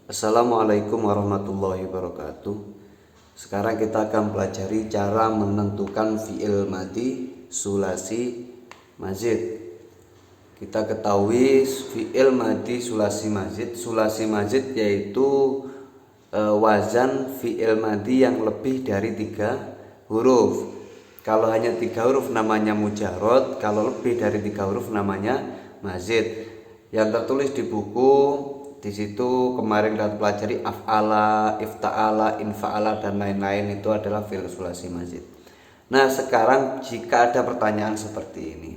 Assalamualaikum warahmatullahi wabarakatuh. Sekarang kita akan pelajari cara menentukan fi'il madhi sulasi mazid. Kita ketahui fi'il madhi sulasi mazid yaitu wazan fi'il madhi yang lebih dari 3 huruf. Kalau hanya 3 huruf namanya mujarrad, kalau lebih dari 3 huruf namanya mazid. Yang tertulis di buku di situ kemarin kita pelajari af'ala, ifta'ala, infa'ala dan lain-lain, itu adalah fi'il sulasi mazid. Nah, sekarang jika ada pertanyaan seperti ini,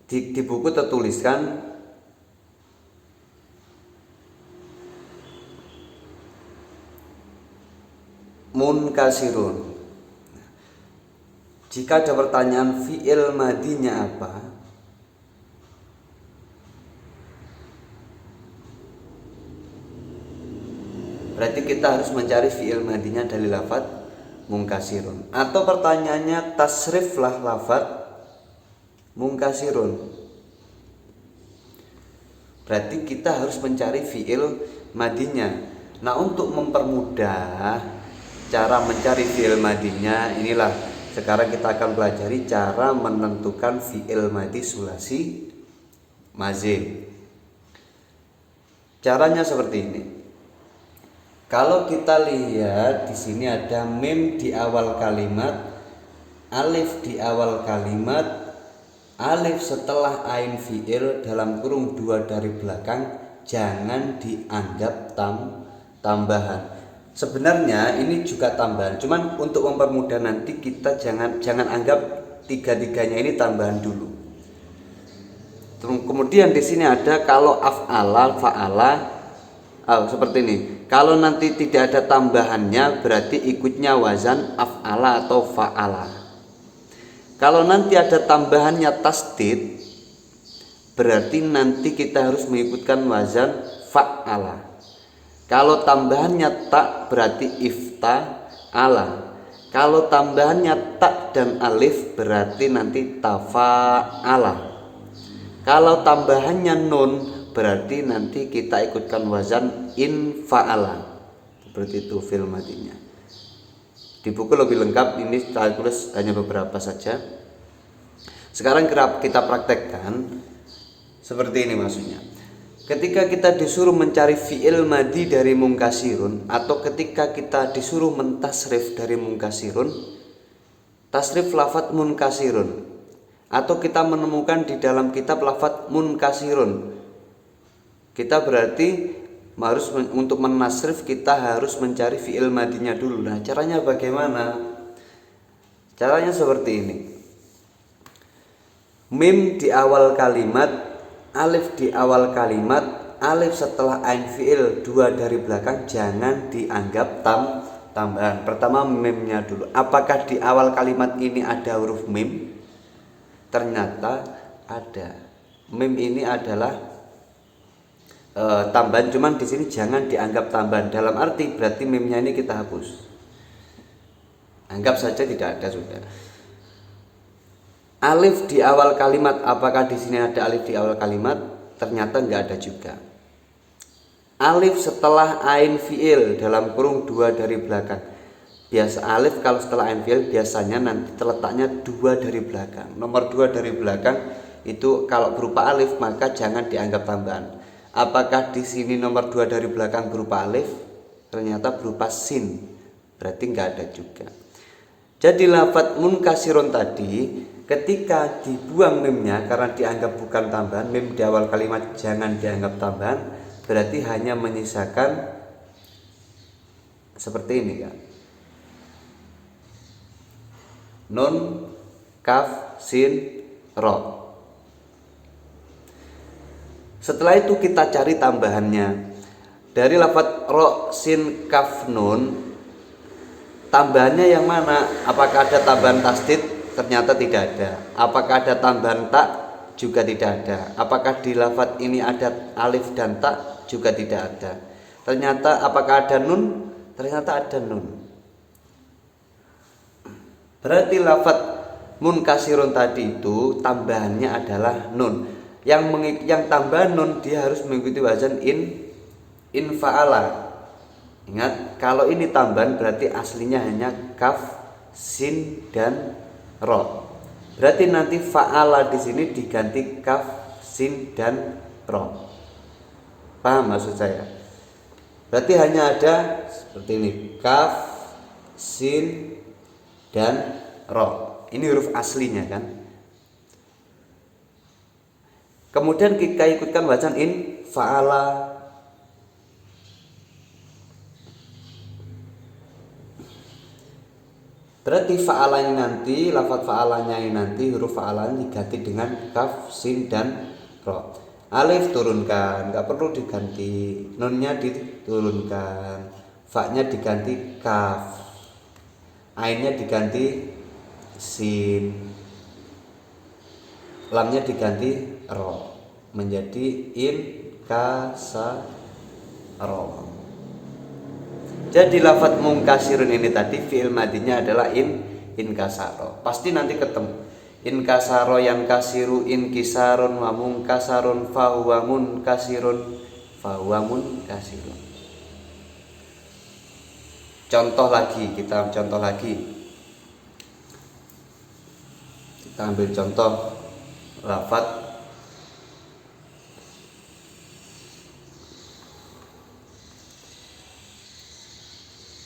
di buku tertuliskan munkasirun. Jika ada pertanyaan fi'il madhinya apa, berarti kita harus mencari fi'il madhinya dari lafadz munkasirun. Atau pertanyaannya tasriflah lafadz munkasirun, berarti kita harus mencari fi'il madhinya. Nah, untuk mempermudah cara mencari fi'il madhinya, inilah sekarang kita akan pelajari cara menentukan fi'il madhi sulasi mazid. Caranya seperti ini. Kalau kita lihat di sini ada mim di awal kalimat, alif di awal kalimat, alif setelah ain fi'il dalam kurung 2 dari belakang, jangan dianggap tambahan. Sebenarnya ini juga tambahan, cuman untuk mempermudah nanti kita jangan anggap tiga-tiganya ini tambahan dulu. Kemudian di sini ada kalau af'ala, fa'ala, seperti ini. Kalau nanti tidak ada tambahannya berarti ikutnya wazan af'ala atau fa'ala. Kalau nanti ada tambahannya tasdid, berarti nanti kita harus mengikutkan wazan fa'ala. Kalau tambahannya tak berarti ifta'ala. Kalau tambahannya tak dan alif berarti nanti tafa'ala. Kalau tambahannya nun berarti nanti kita ikutkan wazan infa'ala. Seperti itu fi'il madhinya. Di buku lebih lengkap, ini saya tulis hanya beberapa saja. Sekarang kita praktekkan seperti ini maksudnya. Ketika kita disuruh mencari fi'il madhi dari munkasirun, atau ketika kita disuruh mentasrif dari munkasirun, tasrif lafadz munkasirun, atau kita menemukan di dalam kitab lafadz munkasirun, kita berarti harus untuk menasrif kita harus mencari fi'il madhinya dulu. Nah, caranya bagaimana? Caranya seperti ini. Mim di awal kalimat, alif di awal kalimat, alif setelah ain fi'il 2 dari belakang, jangan dianggap tambahan. Pertama mimnya dulu. Apakah di awal kalimat ini ada huruf mim? Ternyata ada. Mim ini adalah tambahan, cuman di sini jangan dianggap tambahan. Dalam arti berarti mimnya ini kita hapus. Anggap saja tidak ada sudah. Alif di awal kalimat, apakah di sini ada alif di awal kalimat? Ternyata enggak ada juga. Alif setelah ain fi'il dalam kurung 2 dari belakang. Biasa alif kalau setelah ain fi'il biasanya nanti terletaknya 2 dari belakang. Nomor 2 dari belakang itu kalau berupa alif maka jangan dianggap tambahan. Apakah di sini nomor 2 dari belakang berupa alif? Ternyata berupa sin. Berarti enggak ada juga. Jadi lafadz munkasirun tadi ketika dibuang mimnya karena dianggap bukan tambahan, mim di awal kalimat jangan dianggap tambahan, berarti hanya menyisakan seperti ini kan. Nun, kaf, sin, ro. Setelah itu kita cari tambahannya. Dari lafadz ro, sin, kaf, nun, tambahannya yang mana? Apakah ada tambahan tasdid? Ternyata tidak ada. Apakah ada tambahan tak? Juga tidak ada. Apakah di lafadz ini ada alif dan tak? Juga tidak ada. Ternyata apakah ada nun? Ternyata ada nun. Berarti lafadz munkasirun tadi itu tambahannya adalah nun. yang tambah nun dia harus mengikuti wazan in fa'ala. Ingat, kalau ini tambahan berarti aslinya hanya kaf, sin dan ro. Berarti nanti fa'ala di sini diganti kaf, sin dan ro. Paham maksud saya? Berarti hanya ada seperti ini, kaf, sin dan ro. Ini huruf aslinya kan. Kemudian kita ikutkan wazan in fa'ala. Berarti fa'alanya nanti, lafaz fa'alanya ini nanti huruf fa'alanya diganti dengan kaf, sin dan ro. Alif turunkan, nggak perlu diganti. Nunnya diturunkan, fa-nya diganti kaf, ainnya diganti sin, lamnya diganti ro, menjadi in kasaro. Jadi lafadz mungkasirun ini tadi fi'il madinya adalah in kasaro. Pasti nanti ketemu. In kasaro yang kasiru in kisarun wa mungkasarun fahuwa munkasirun fahuwa munkasirun. Contoh lagi, kita contoh lagi. Kita ambil contoh lafadz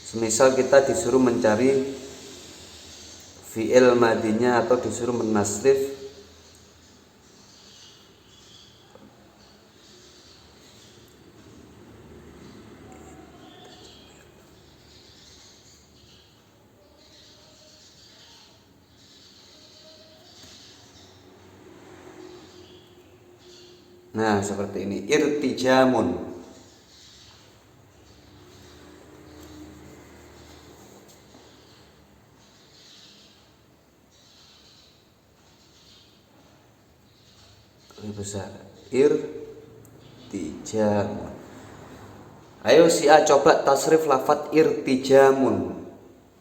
semisal kita disuruh mencari fi'il madinya atau disuruh menasrif nah seperti ini, irtijamun. Lebih besar, irtijamun. Ayo si A coba tasrif lafadz irtijamun.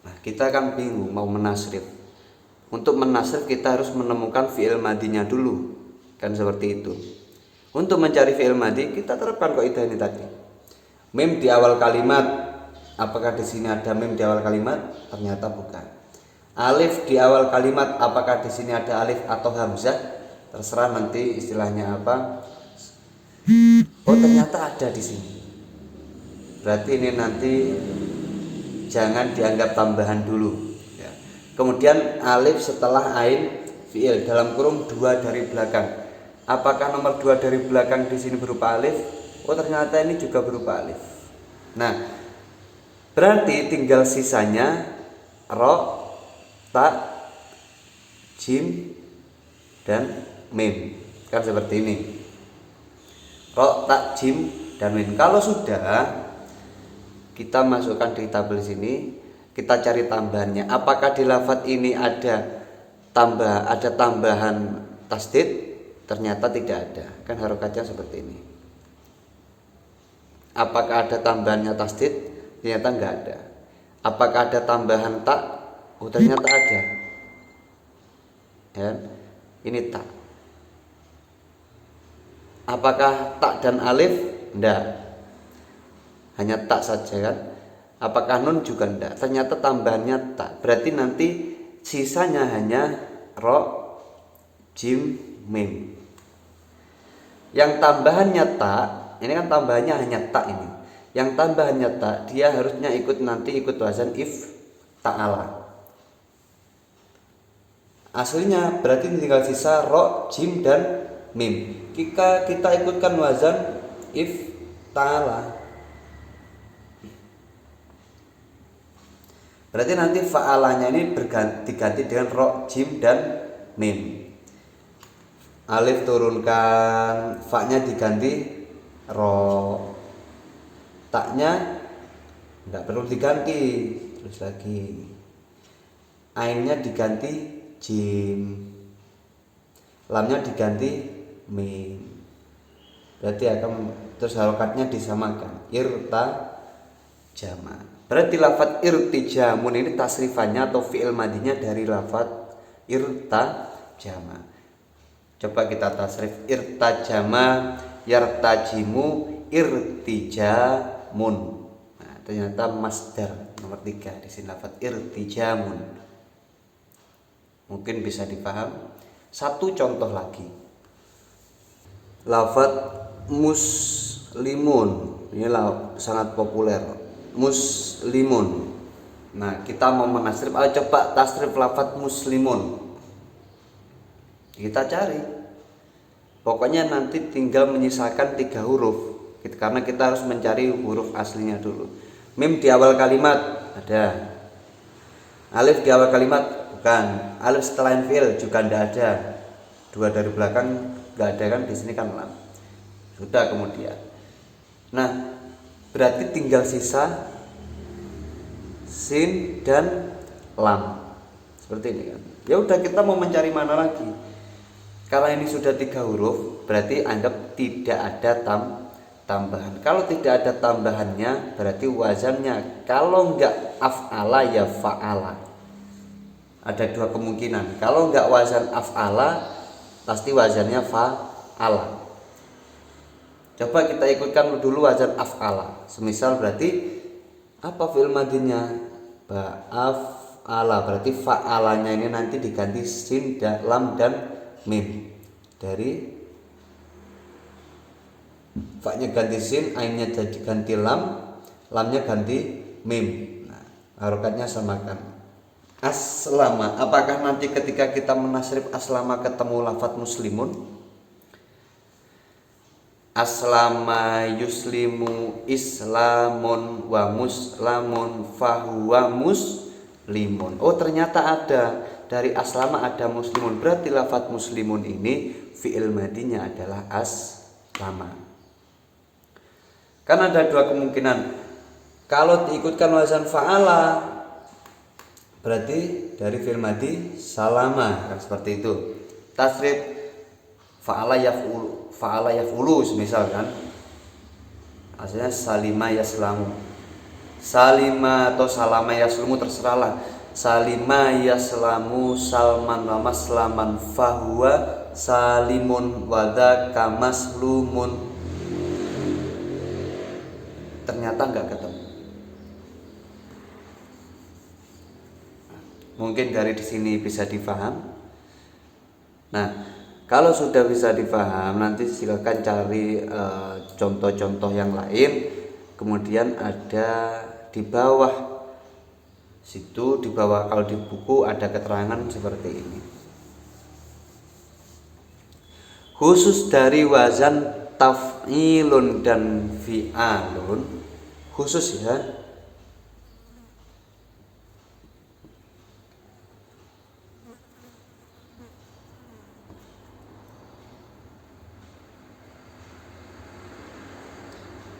Nah kita kan bingung mau menasrif. Untuk menasrif kita harus menemukan fi'il madinya dulu, kan seperti itu. Untuk mencari fi'il madi kita terapkan kaidah ini tadi. Mim di awal kalimat, apakah di sini ada mim di awal kalimat? Ternyata bukan. Alif di awal kalimat, apakah di sini ada alif atau hamzah? Terserah nanti istilahnya apa. Oh ternyata ada di sini. Berarti ini nanti jangan dianggap tambahan dulu. Ya. Kemudian alif setelah ain fiil dalam kurung 2 dari belakang. Apakah nomor 2 dari belakang di sini berupa alif? Oh ternyata ini juga berupa alif. Nah berarti tinggal sisanya ro, ta, jim dan mim, kan seperti ini, ro, ta, jim dan mim. Kalau sudah kita masukkan di tabel sini, kita cari tambahannya. Apakah di lafadz ini ada tambahan tasdid? Ternyata tidak ada, kan harokatnya seperti ini. Apakah ada tambahannya tasdid? Ternyata enggak ada. Apakah ada tambahan tak? Oh ternyata ada. Ya, ini tak. Apakah tak dan alif? Enggak. Hanya tak saja kan. Apakah nun juga enggak? Ternyata tambahannya tak. Berarti nanti sisanya hanya ro, jim, mim. Yang tambahannya tak, ini kan tambahannya hanya tak ini. Yang tambahannya tak, dia harusnya ikut wazan if ta'ala. Aslinya berarti tinggal sisa ro, jim dan mim. Kita ikutkan wazan if ta'ala. Berarti nanti fa'alanya ini diganti dengan ro, jim dan mim. Alif turunkan, fa-nya diganti ro, taknya enggak perlu diganti. Terus lagi ainnya diganti jim, lamnya diganti mim. Berarti akan terus harokatnya disamakan, irta jama. Berarti lafadz irtijamun ini tasrifannya atau fi'il madinya dari lafadz irta jama. Coba kita tasrif. Irtajama yartajimu irtijamun. Nah, ternyata masdar nomor 3 di sini lafaz irtijamun. Mungkin bisa dipaham. Satu contoh lagi. Lafaz muslimun. Ini sangat populer. Muslimun. Nah, kita mau menasrif. Ayo coba tasrif lafaz muslimun. Kita cari. Pokoknya nanti tinggal menyisakan 3 huruf. Karena kita harus mencari huruf aslinya dulu. Mim di awal kalimat ada. Alif di awal kalimat bukan. Alif setelah fi'il juga tidak ada. 2 dari belakang nggak ada kan, di sini kan lam. Sudah kemudian. Nah, berarti tinggal sisa sin dan lam. Seperti ini kan. Ya udah, kita mau mencari mana lagi? Karena ini sudah 3 huruf, berarti anggap tidak ada tambahan. Kalau tidak ada tambahannya, berarti wazannya kalau enggak af'ala ya fa'ala. Ada 2 kemungkinan. Kalau enggak wazan af'ala, pasti wazannya fa'ala. Coba kita ikutkan dulu wazan af'ala. Semisal berarti apa fi'il madinya? Ba'af'ala. Berarti fa'alanya ini nanti diganti sin, lam dan mim. Dari fa-nya ganti sin, ainnya jadi ganti lam, lamnya ganti mim. Nah, harokatnya samakan. Aslama. Apakah nanti ketika kita menasrif aslama ketemu lafaz muslimun? Aslama yuslimu islamun wa muslamun fahuwa muslimun. Oh, ternyata ada. Dari aslama ada muslimun. Berarti lafaz muslimun ini fi'il madinya adalah aslama. Kan ada 2 kemungkinan. Kalau diikutkan wazan fa'ala, berarti dari fi'il madi salama, kan seperti itu. Tasrif fa'ala yaf'ulu semisal kan. Aslinya salima yaslamu. Salima atau salama yaslumu terserahlah. Salima yaslamu salman wa maslaman fahuwa salimun wadaka maslumun. Ternyata enggak ketemu. Mungkin dari di sini bisa difaham. Nah, kalau sudah bisa difaham, nanti silakan cari contoh-contoh yang lain. Kemudian ada di bawah situ, di bawah kalau di buku ada keterangan seperti ini. Khusus dari wazan taf'ilun dan fi'alun, khusus ya.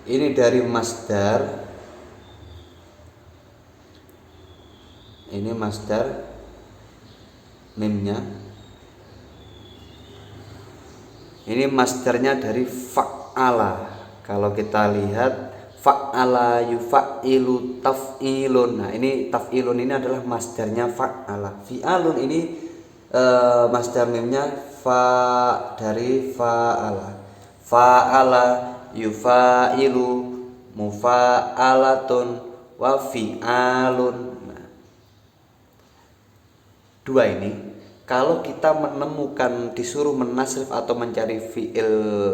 Ini dari masdar. Ini masdar mimnya. Ini masdarnya dari fa'ala. Kalau kita lihat fa'ala yufa'ilu taf'ilun. Nah, ini taf'ilun ini adalah masdarnya fa'ala. Fi'alun ini masdar mimnya fa dari fa'ala. Fa'ala yufa'ilu mufa'alatun wa fi'alun. Dua ini kalau kita menemukan disuruh menasrif atau mencari fi'il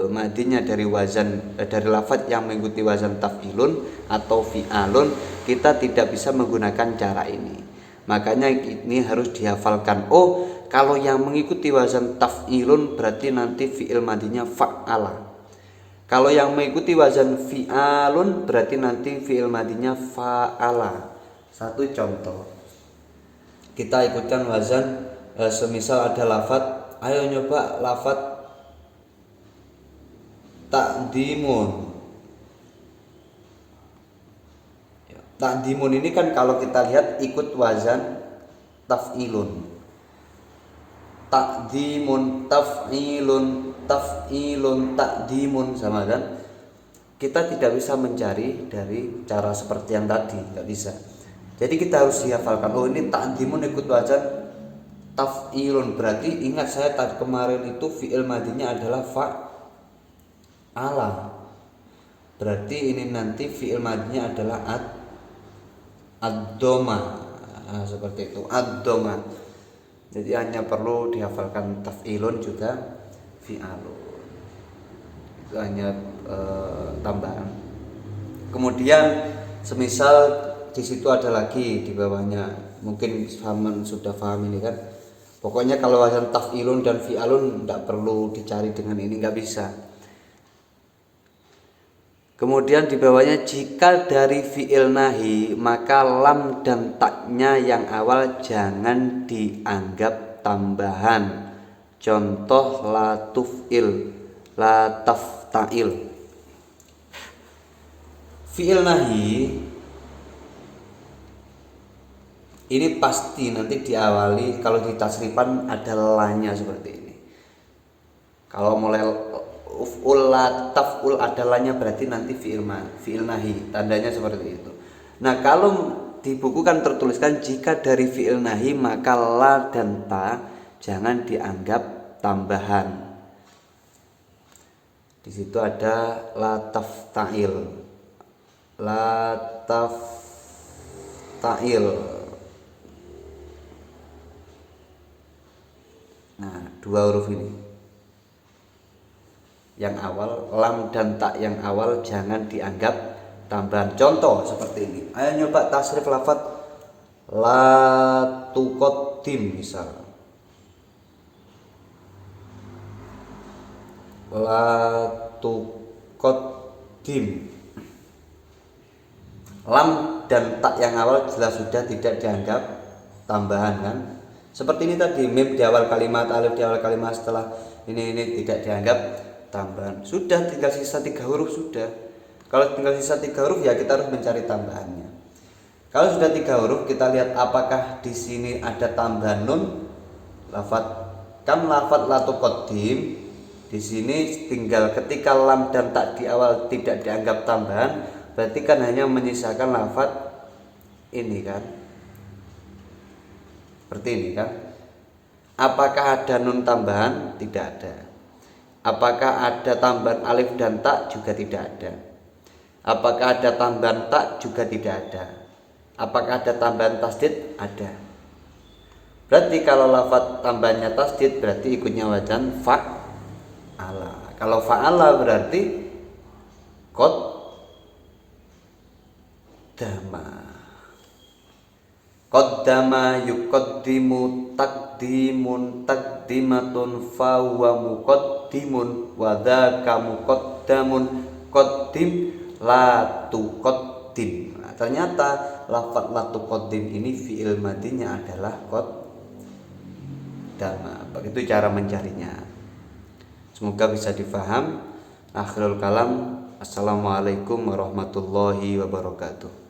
madinya dari wazan dari lafaz yang mengikuti wazan taf'ilun atau fi'alun, kita tidak bisa menggunakan cara ini. Makanya ini harus dihafalkan. Oh, kalau yang mengikuti wazan taf'ilun berarti nanti fi'il madinya fa'ala. Kalau yang mengikuti wazan fi'alun berarti nanti fi'il madinya fa'ala. Satu contoh. Kita ikutkan wazan semisal ada lafaz, ayo nyoba lafaz takdimun. Takdimun ini kan kalau kita lihat ikut wazan taf'ilun. Takdimun, taf'ilun, taf'ilun, takdimun, sama kan? Kita tidak bisa mencari dari cara seperti yang tadi, nggak bisa. Jadi kita harus dihafalkan. Oh, ini takdimun ikut wazan taf'ilun, berarti ingat saya tadi kemarin itu fi'il madinya adalah fa'ala. Berarti ini nanti fi'il madinya adalah ad-doma. Nah, seperti itu, ad-doma. Jadi hanya perlu dihafalkan taf'ilun juga fi'alun. Itu hanya tambahan. Kemudian semisal di situ ada lagi di bawahnya, mungkin sudah paham ini kan. Pokoknya kalau wazan taf'ilun dan fi'alun tidak perlu dicari dengan ini, nggak bisa. Kemudian di bawahnya, jika dari fi'il nahi maka lam dan taknya yang awal jangan dianggap tambahan. Contoh la tuf'il, la tafta'il. Fi'il nahi ini pasti nanti diawali, kalau di tasrifan ada lanya seperti ini. Kalau mulai uf'ul la taf'ul adalahnya berarti nanti fi'il nahi, tandanya seperti itu. Nah, kalau di buku kan tertuliskan jika dari fi'il nahi maka la dan ta jangan dianggap tambahan. Di situ ada la tafta'il, la tafta'il. Nah, dua huruf ini yang awal, lam dan tak yang awal jangan dianggap tambahan. Contoh seperti ini. Ayo nyoba tasrif lafaz la tuqaddim misal. La tuqaddim. Lam dan tak yang awal jelas sudah tidak dianggap tambahan kan? Seperti ini tadi, mim di awal kalimat, alif di awal kalimat, setelah ini tidak dianggap tambahan. Sudah tinggal sisa 3 huruf sudah. Kalau tinggal sisa 3 huruf ya kita harus mencari tambahannya. Kalau sudah 3 huruf, kita lihat apakah di sini ada tambahan nun. Lafaz la tuqaddim. Di sini tinggal ketika lam dan tak di awal tidak dianggap tambahan, berarti kan hanya menyisakan lafaz ini kan. Seperti ini kan. Apakah ada nun tambahan? Tidak ada. Apakah ada tambahan alif dan tak? Juga tidak ada. Apakah ada tambahan tak? Juga tidak ada. Apakah ada tambahan tasdid? Ada. Berarti kalau lafaz tambahannya tasdid berarti ikutnya wazan fa'ala. Kalau fa'ala berarti qaddama yuqaddimu taqdimun taqdimatun fa huwa muqaddimun wa dzaka muqaddamun qaddim la tuqaddim. Nah, ternyata lafaz la tuqaddim ini fi'il madinya adalah qaddama. Begitu cara mencarinya. Semoga bisa difaham. Akhirul kalam. Assalamualaikum warahmatullahi wabarakatuh.